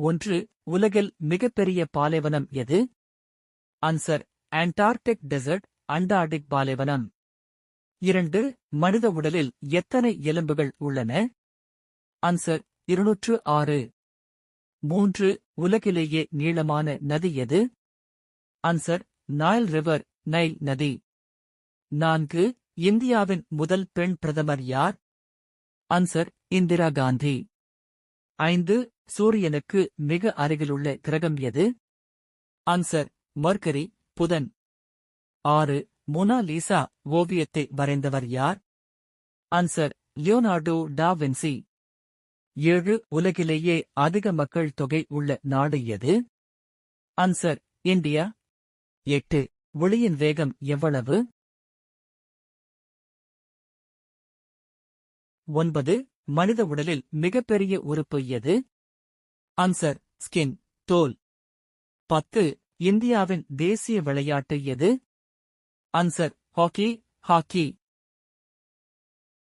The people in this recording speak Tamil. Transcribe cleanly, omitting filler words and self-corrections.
1. உலகில் மிகப்பெரிய பாலைவனம் எது? ஆன்சர்: அண்டார்டிக் டெசர்ட், அண்டார்டிக் பாலைவனம். 2. மனித உடலில் எத்தனை எலும்புகள் உள்ளன? ஆன்சர்: 206. 3. உலகிலேயே நீளமான நதி எது? ஆன்சர்: நைல் ரிவர், நைல் நதி. 4. இந்தியாவின் முதல் பெண் பிரதமர் யார்? ஆன்சர்: இந்திரா காந்தி. 5. சூரியனுக்கு மிக அருகிலுள்ள கிரகம் எது? ஆன்சர்: மர்க்கரி, புதன். 6. மொனாலிசா ஓவியத்தை வரைந்தவர் யார்? Answer: Leonardo da Vinci. 7. உலகிலேயே அதிக மக்கள் தொகை உள்ள நாடு எது? Answer: India. 8. ஒளியின் வேகம் எவ்வளவு? 9. மனித உடலில் மிகப்பெரிய உறுப்பு எது? ஆன்சர்: ஸ்கின், தோல். 10. இந்தியாவின் தேசிய விளையாட்டு எது? Answer: hockey, hockey.